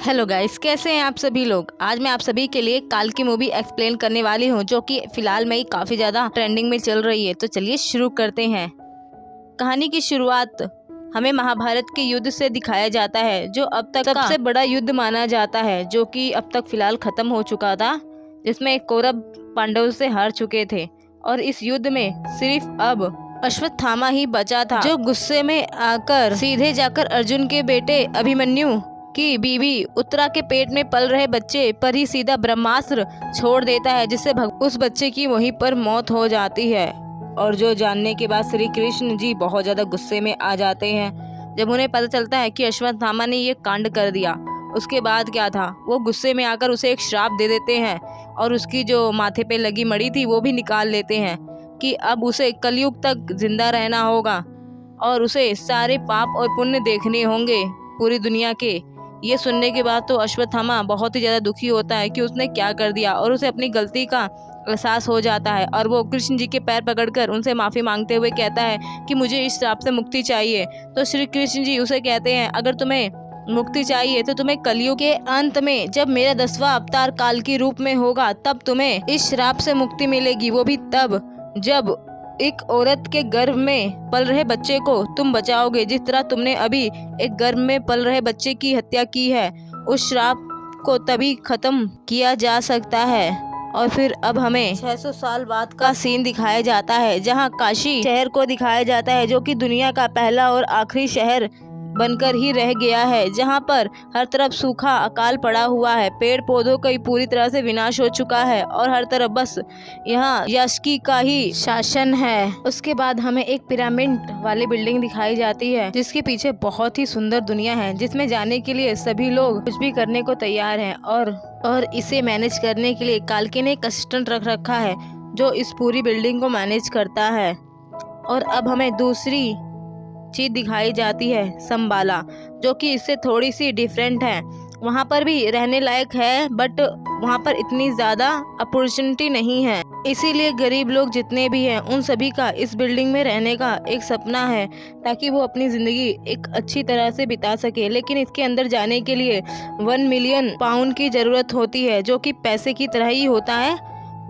Hello guys, कैसे हैं आप सभी लोग। आज मैं आप सभी के लिए काल की मूवी एक्सप्लेन करने वाली हूं, जो कि फिलहाल में ही काफ़ी ज़्यादा ट्रेंडिंग में चल रही है। तो चलिए शुरू करते हैं। कहानी की शुरुआत हमें महाभारत के युद्ध से दिखाया जाता है, जो अब तक सबसे बड़ा युद्ध माना जाता है, जो कि अब तक फिलहाल ख़त्म हो चुका था, जिसमें कौरव पांडव से हार चुके थे। और इस युद्ध में सिर्फ अब अश्वत्थामा ही बचा था, जो गुस्से में आकर सीधे जाकर अर्जुन के बेटे अभिमन्यु की बीवी उत्तरा के पेट में पल रहे बच्चे पर ही सीधा ब्रह्मास्त्र छोड़ देता है, जिससे उस बच्चे की वहीं पर मौत हो जाती है। और जो जानने के बाद श्री कृष्ण जी बहुत ज़्यादा गुस्से में आ जाते हैं। जब उन्हें पता चलता है कि अश्वत्थामा ने ये कांड कर दिया, उसके बाद क्या था, वो गुस्से में आकर उसे एक श्राप दे देते हैं और उसकी जो माथे पे लगी मणि थी वो भी निकाल लेते हैं कि अब उसे कलयुग तक जिंदा रहना होगा और उसे सारे पाप और पुण्य देखने होंगे पूरी दुनिया के। ये सुनने के बाद तो अश्वत्थामा बहुत ही ज़्यादा दुखी होता है कि उसने क्या कर दिया, और उसे अपनी गलती का एहसास हो जाता है। और वो कृष्ण जी के पैर पकड़कर उनसे माफ़ी मांगते हुए कहता है कि मुझे इस श्राप से मुक्ति चाहिए। तो श्री कृष्ण जी उसे कहते हैं, अगर तुम्हें मुक्ति चाहिए तो तुम्हें कलयुग के अंत में, जब मेरा 10वां अवतार काल की रूप में होगा, तब तुम्हें इस श्राप से मुक्ति मिलेगी। वो भी तब जब एक औरत के गर्भ में पल रहे बच्चे को तुम बचाओगे, जिस तरह तुमने अभी एक गर्भ में पल रहे बच्चे की हत्या की है। उस श्राप को तभी खत्म किया जा सकता है। और फिर अब हमें 600 साल बाद का सीन दिखाया जाता है, जहां काशी शहर को दिखाया जाता है, जो कि दुनिया का पहला और आखिरी शहर बनकर ही रह गया है, जहां पर हर तरफ सूखा अकाल पड़ा हुआ है, पेड़ पौधों का पूरी तरह से विनाश हो चुका है और हर तरफ बस यहाँ यास्की का ही शासन है। उसके बाद हमें एक पिरामिड वाली बिल्डिंग दिखाई जाती है, जिसके पीछे बहुत ही सुंदर दुनिया है, जिसमें जाने के लिए सभी लोग कुछ भी करने को तैयार हैं। और इसे मैनेज करने के लिए काल्की ने एक असिस्टेंट रख रखा है, जो इस पूरी बिल्डिंग को मैनेज करता है। और अब हमें दूसरी चीज दिखाई जाती है, संबाला, जो कि इससे थोड़ी सी डिफरेंट है। वहाँ पर भी रहने लायक है, बट वहाँ पर इतनी ज़्यादा अपॉर्चुनिटी नहीं है, इसीलिए गरीब लोग जितने भी हैं उन सभी का इस बिल्डिंग में रहने का एक सपना है, ताकि वो अपनी ज़िंदगी एक अच्छी तरह से बिता सके। लेकिन इसके अंदर जाने के लिए 1 मिलियन पाउंड की ज़रूरत होती है, जो कि पैसे की तरह ही होता है।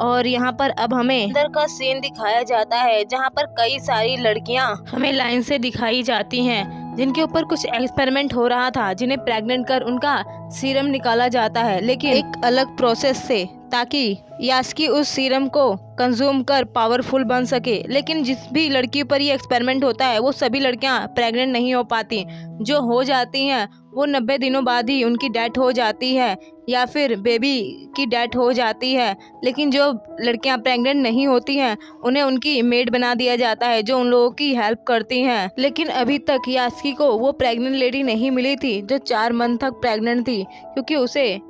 और यहाँ पर अब हमें अंदर का सीन दिखाया जाता है, जहाँ पर कई सारी लड़कियाँ हमें लाइन से दिखाई जाती हैं, जिनके ऊपर कुछ एक्सपेरिमेंट हो रहा था, जिन्हें प्रेग्नेंट कर उनका सीरम निकाला जाता है, लेकिन एक अलग प्रोसेस से, ताकि यास्की उस सीरम को कंज्यूम कर पावरफुल बन सके। लेकिन जिस भी लड़की पर ये एक्सपेरिमेंट होता है, वो सभी लड़कियां प्रेग्नेंट नहीं हो पाती। जो हो जाती हैं वो 90 दिनों बाद ही उनकी डेथ हो जाती है, या फिर बेबी की डेथ हो जाती है। लेकिन जो लड़कियां प्रेग्नेंट नहीं होती हैं, उन्हें उनकी मेड बना दिया जाता है, जो उन लोगों की हेल्प करती हैं। लेकिन अभी तक यास्की को वो प्रेग्नेंट लेडी नहीं मिली थी, जो 4 मंथ तक प्रेग्नेंट थी, क्योंकि उसे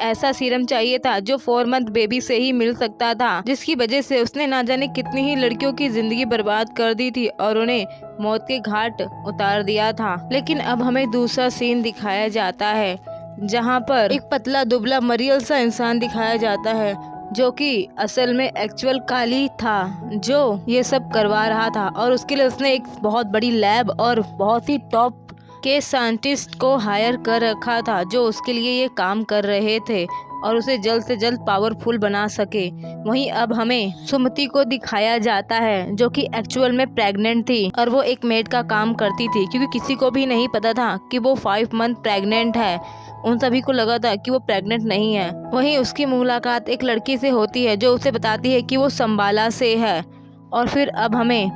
ऐसा सीरम चाहिए था जो 4 मंथ बेबी से ही मिल सकता था, जिसकी वजह से उसने ना जाने कितनी ही लड़कियों की जिंदगी बर्बाद कर दी थी और उन्हें मौत के घाट उतार दिया था। लेकिन अब हमें दूसरा सीन दिखाया जाता है, जहां पर एक पतला दुबला मरियल सा इंसान दिखाया जाता है, जो कि असल में एक्चुअल काली था, जो ये सब करवा रहा था। और उसके लिए उसने एक बहुत बड़ी लैब और बहुत ही टॉप के साइंटिस्ट को हायर कर रखा था, जो उसके लिए ये काम कर रहे थे और उसे जल्द से जल्द पावरफुल बना सके। वहीं अब हमें सुमति को दिखाया जाता है, जो कि एक्चुअल में प्रेग्नेंट थी और वो एक मेड का काम करती थी, क्योंकि किसी को भी नहीं पता था कि वो 5 मंथ प्रेग्नेंट है। उन सभी को लगा था कि वो प्रेग्नेंट नहीं है। वहीं उसकी मुलाकात एक लड़की से होती है, जो उसे बताती है कि वो संबाला से है। और फिर अब हमें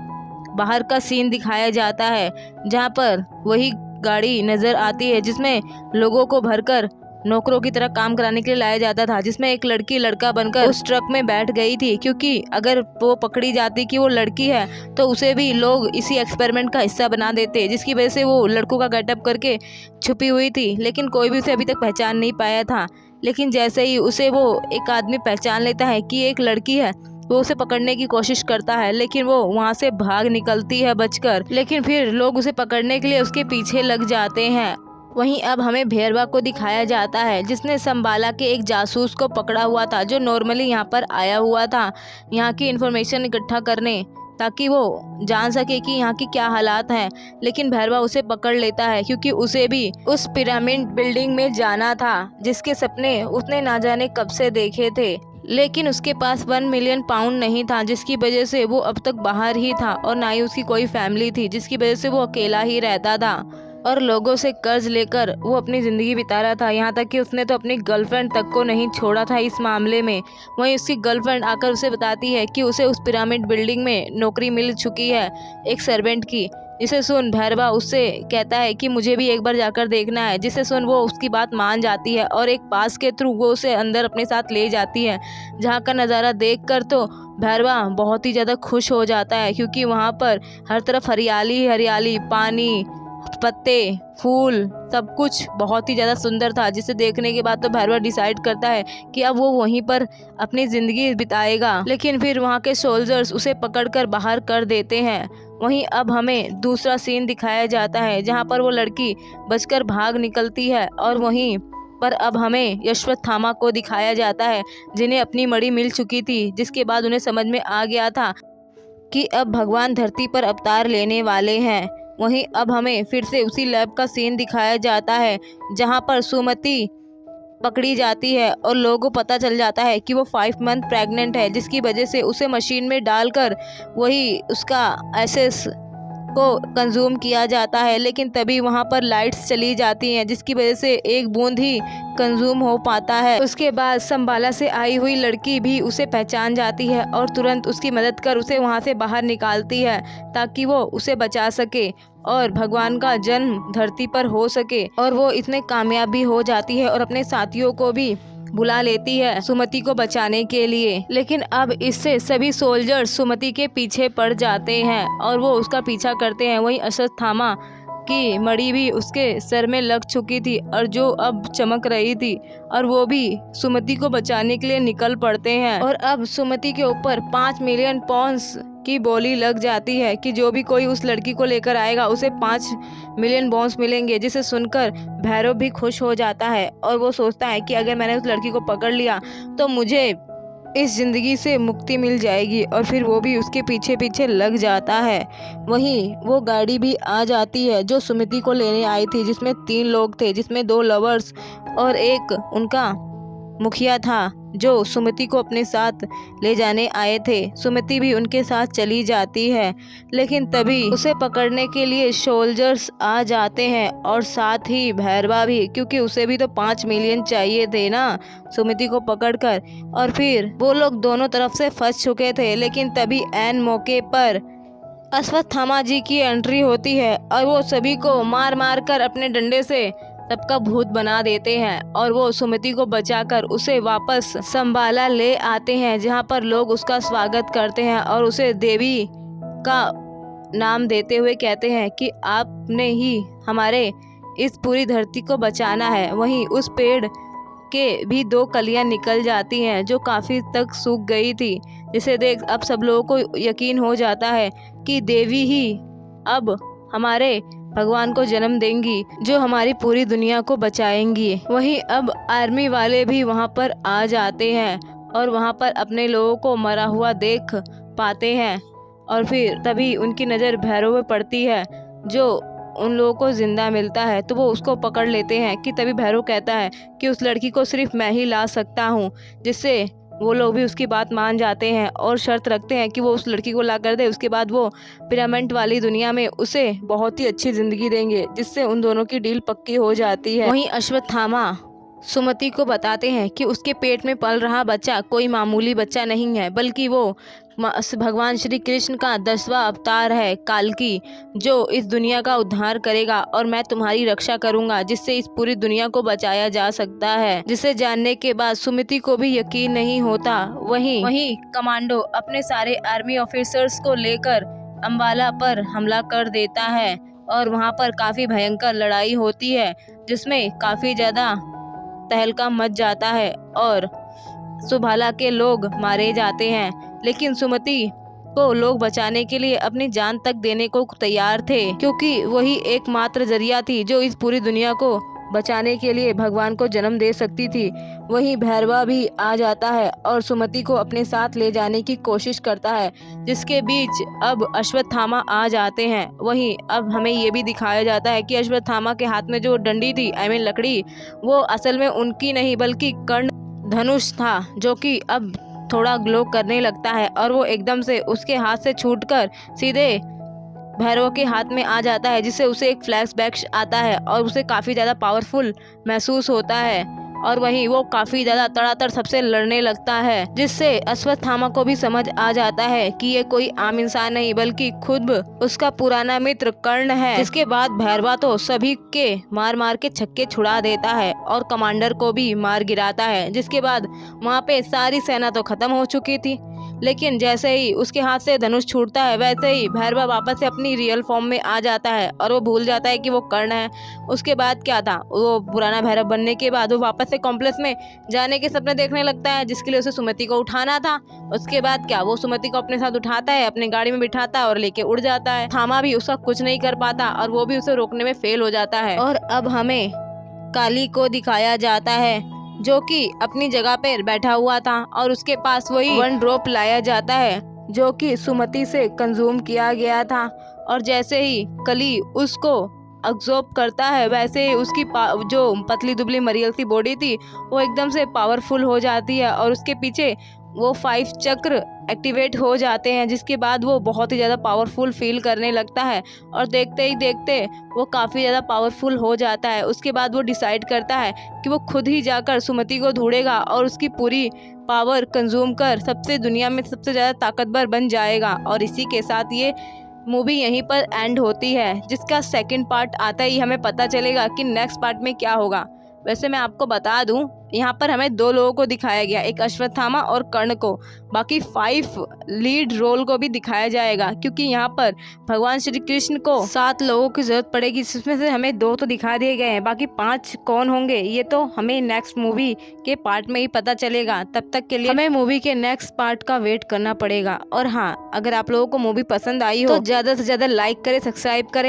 बाहर का सीन दिखाया जाता है, जहाँ पर वही गाड़ी नजर आती है, जिसमें लोगों को भरकर नौकरों की तरह काम कराने के लिए लाया जाता था, जिसमें एक लड़की लड़का बनकर उस ट्रक में बैठ गई थी, क्योंकि अगर वो पकड़ी जाती कि वो लड़की है तो उसे भी लोग इसी एक्सपेरिमेंट का हिस्सा बना देते, जिसकी वजह से वो लड़कों का गेटअप करके छुपी हुई थी। लेकिन कोई भी उसे अभी तक पहचान नहीं पाया था। लेकिन जैसे ही उसे वो एक आदमी पहचान लेता है कि एक लड़की है, वो उसे पकड़ने की कोशिश करता है, लेकिन वो वहाँ से भाग निकलती है बचकर। लेकिन फिर लोग उसे पकड़ने के लिए उसके पीछे लग जाते हैं। वहीं अब हमें भैरवा को दिखाया जाता है, जिसने संबाला के एक जासूस को पकड़ा हुआ था, जो नॉर्मली यहाँ पर आया हुआ था यहाँ की इन्फॉर्मेशन इकट्ठा करने, ताकि वो जान सके कि यहाँ की क्या हालात हैं। लेकिन भैरवा उसे पकड़ लेता है क्योंकि उसे भी उस पिरामिड बिल्डिंग में जाना था जिसके सपने उसने ना जाने कब से देखे थे। लेकिन उसके पास 1 मिलियन पाउंड नहीं था, जिसकी वजह से वो अब तक बाहर ही था और ना ही उसकी कोई फैमिली थी, जिसकी वजह से वो अकेला ही रहता था और लोगों से कर्ज लेकर वो अपनी ज़िंदगी बिता रहा था। यहाँ तक कि उसने तो अपनी गर्लफ्रेंड तक को नहीं छोड़ा था इस मामले में। वहीं उसकी गर्लफ्रेंड आकर उसे बताती है कि उसे उस पिरामिड बिल्डिंग में नौकरी मिल चुकी है एक सर्वेंट की, जिसे सुन भैरवा उससे कहता है कि मुझे भी एक बार जाकर देखना है, जिसे सुन वो उसकी बात मान जाती है और एक पास के थ्रू वो उसे अंदर अपने साथ ले जाती है, जहाँ का नज़ारा देखकर तो भैरवा बहुत ही ज़्यादा खुश हो जाता है क्योंकि वहाँ पर हर तरफ हरियाली हरियाली, पानी, पत्ते, फूल, सब कुछ बहुत ही ज़्यादा सुंदर था, जिसे देखने के बाद तो भैरवा डिसाइड करता है कि अब वो वहीं पर अपनी ज़िंदगी बिताएगा। लेकिन फिर वहाँ के सोल्जर्स उसे पकड़कर बाहर कर देते हैं। वहीं अब हमें दूसरा सीन दिखाया जाता है जहाँ पर वो लड़की बचकर भाग निकलती है और वहीं पर अब हमें अश्वत्थामा को दिखाया जाता है जिन्हें अपनी मणि मिल चुकी थी, जिसके बाद उन्हें समझ में आ गया था कि अब भगवान धरती पर अवतार लेने वाले हैं। वहीं अब हमें फिर से उसी लैब का सीन दिखाया जाता है जहां पर सुमति पकड़ी जाती है और लोगों को पता चल जाता है कि वो 5 मंथ प्रेग्नेंट है, जिसकी वजह से उसे मशीन में डालकर वही उसका एसेस को कंज्यूम किया जाता है। लेकिन तभी वहाँ पर लाइट्स चली जाती हैं, जिसकी वजह से एक बूंद ही कंज्यूम हो पाता है। उसके बाद संबाला से आई हुई लड़की भी उसे पहचान जाती है और तुरंत उसकी मदद कर उसे वहाँ से बाहर निकालती है ताकि वो उसे बचा सके और भगवान का जन्म धरती पर हो सके। और वो इसमें कामयाब भी हो जाती है और अपने साथियों को भी बुला लेती है सुमति को बचाने के लिए। लेकिन अब इससे सभी सोल्जर्स सुमति के पीछे पड़ जाते हैं और वो उसका पीछा करते हैं। वहीं अश्वत्थामा की मणि भी उसके सर में लग चुकी थी और जो अब चमक रही थी और वो भी सुमति को बचाने के लिए निकल पड़ते हैं। और अब सुमति के ऊपर 5 मिलियन पाउंड्स की बोली लग जाती है कि जो भी कोई उस लड़की को लेकर आएगा उसे 5 मिलियन बॉन्स मिलेंगे, जिसे सुनकर भैरव भी खुश हो जाता है और वो सोचता है कि अगर मैंने उस लड़की को पकड़ लिया तो मुझे इस ज़िंदगी से मुक्ति मिल जाएगी। और फिर वो भी उसके पीछे पीछे लग जाता है। वहीं वो गाड़ी भी आ जाती है जो सुमति को लेने आई थी, जिसमें 3 लोग थे, जिसमें 2 लवर्स और एक उनका मुखिया था जो सुमति को अपने साथ ले जाने आए थे। सुमति भी उनके साथ चली जाती है, लेकिन तभी उसे पकड़ने के लिए सोल्जर्स आ जाते हैं और साथ ही भैरवा भी, क्योंकि उसे भी तो 5 मिलियन चाहिए थे ना सुमति को पकड़कर। और फिर वो लोग दोनों तरफ से फंस चुके थे, लेकिन तभी ऐन मौके पर अश्वत्थामा जी की एंट्री होती है और वो सभी को मार मार कर अपने डंडे से सबका भूत बना देते हैं और वो सुमति को बचाकर उसे वापस संबाला ले आते हैं, जहां पर लोग उसका स्वागत करते हैं और उसे देवी का नाम देते हुए कहते हैं कि आपने ही हमारे इस पूरी धरती को बचाना है। वहीं उस पेड़ के भी 2 कलियां निकल जाती हैं जो काफ़ी तक सूख गई थी, जिसे देख अब सब लोगों को यकीन हो जाता है कि देवी ही अब हमारे भगवान को जन्म देंगी जो हमारी पूरी दुनिया को बचाएंगी। वहीं अब आर्मी वाले भी वहां पर आ जाते हैं और वहां पर अपने लोगों को मरा हुआ देख पाते हैं और फिर तभी उनकी नज़र भैरव में पड़ती है जो उन लोगों को जिंदा मिलता है, तो वो उसको पकड़ लेते हैं कि तभी भैरव कहता है कि उस लड़की को सिर्फ मैं ही ला सकता हूँ, जिससे वो लोग भी उसकी बात मान जाते हैं और शर्त रखते हैं कि वो उस लड़की को ला कर दे। उसके बाद वो पिरामिड वाली दुनिया में उसे बहुत ही अच्छी ज़िंदगी देंगे, जिससे उन दोनों की डील पक्की हो जाती है। वहीं अश्वत्थामा सुमति को बताते हैं कि उसके पेट में पल रहा बच्चा कोई मामूली बच्चा नहीं है, बल्कि वो भगवान श्री कृष्ण का 10वां अवतार है काल्की, जो इस दुनिया का उद्धार करेगा और मैं तुम्हारी रक्षा करूंगा, जिससे इस पूरी दुनिया को बचाया जा सकता है। जिसे जानने के बाद सुमति को भी यकीन नहीं होता। वहीं कमांडो अपने सारे आर्मी ऑफिसर्स को लेकर अंबाला पर हमला कर देता है और वहां पर काफ़ी भयंकर लड़ाई होती है, जिसमें काफ़ी ज़्यादा तहलका मच जाता है और सुभाला के लोग मारे जाते हैं। लेकिन सुमति को लोग बचाने के लिए अपनी जान तक देने को तैयार थे, क्योंकि वही एकमात्र जरिया थी जो इस पूरी दुनिया को बचाने के लिए भगवान को जन्म दे सकती थी। वहीं भैरवा भी आ जाता है और सुमति को अपने साथ ले जाने की कोशिश करता है, जिसके बीच अब अश्वत्थामा आ जाते हैं। वहीं अब हमें ये भी दिखाया जाता है कि अश्वत्थामा के हाथ में जो डंडी थी, लकड़ी, वो असल में उनकी नहीं बल्कि कर्ण धनुष था, जो कि अब थोड़ा ग्लो करने लगता है और वो एकदम से उसके हाथ से छूटकर सीधे भैरव के हाथ में आ जाता है, जिससे उसे एक फ्लैशबैक आता है और उसे काफ़ी ज़्यादा पावरफुल महसूस होता है। और वहीं वो काफ़ी ज़्यादा तड़ातड़ सबसे लड़ने लगता है, जिससे अश्वत्थामा को भी समझ आ जाता है कि ये कोई आम इंसान नहीं बल्कि खुद उसका पुराना मित्र कर्ण है। जिसके बाद भैरवा तो सभी के मार मार के छक्के छुड़ा देता है और कमांडर को भी मार गिराता है। जिसके बाद वहाँ पे सारी सेना तो खत्म हो चुकी थी, लेकिन जैसे ही उसके हाथ से धनुष छूटता है वैसे ही भैरवा वापस से अपनी रियल फॉर्म में आ जाता है और वो भूल जाता है कि वो कर्ण है। उसके बाद क्या था, वो पुराना भैरव बनने के बाद वो वापस से कॉम्प्लेक्स में जाने के सपने देखने लगता है, जिसके लिए उसे सुमति को उठाना था। उसके बाद क्या, वो सुमति को अपने साथ उठाता है, अपने गाड़ी में बिठाता है और लेके उड़ जाता है। थामा भी उसका कुछ नहीं कर पाता और वो भी उसे रोकने में फेल हो जाता है। और अब हमें काली को दिखाया जाता है, जो कि अपनी जगह पर बैठा हुआ था और उसके पास वही वन ड्रॉप लाया जाता है जो कि सुमति से कंज्यूम किया गया था। और जैसे ही कली उसको अब्सॉर्ब करता है वैसे ही उसकी जो पतली दुबली मरियल सी बॉडी थी वो एकदम से पावरफुल हो जाती है और उसके पीछे वो 5 चक्र एक्टिवेट हो जाते हैं, जिसके बाद वो बहुत ही ज़्यादा पावरफुल फील करने लगता है और देखते ही देखते वो काफ़ी ज़्यादा पावरफुल हो जाता है। उसके बाद वो डिसाइड करता है कि वो खुद ही जाकर सुमति को ढूंढेगा और उसकी पूरी पावर कंज्यूम कर दुनिया में सबसे ज़्यादा ताकतवर बन जाएगा। और इसी के साथ ये मूवी यहीं पर एंड होती है, जिसका सेकंड पार्ट आता ही हमें पता चलेगा कि नेक्स्ट पार्ट में क्या होगा। वैसे मैं आपको बता दूं, यहाँ पर हमें 2 लोगों को दिखाया गया, एक अश्वत्थामा और कर्ण को। बाकी 5 लीड रोल को भी दिखाया जाएगा, क्योंकि यहाँ पर भगवान श्री कृष्ण को 7 लोगों की जरूरत पड़ेगी, जिसमें से हमें 2 तो दिखा दिए गए हैं। बाकी 5 कौन होंगे ये तो हमें नेक्स्ट मूवी के पार्ट में ही पता चलेगा। तब तक के लिए हमें मूवी के नेक्स्ट पार्ट का वेट करना पड़ेगा। और हाँ, अगर आप लोगों को मूवी पसंद आई हो तो ज़्यादा से ज़्यादा लाइक करें, सब्सक्राइब करें।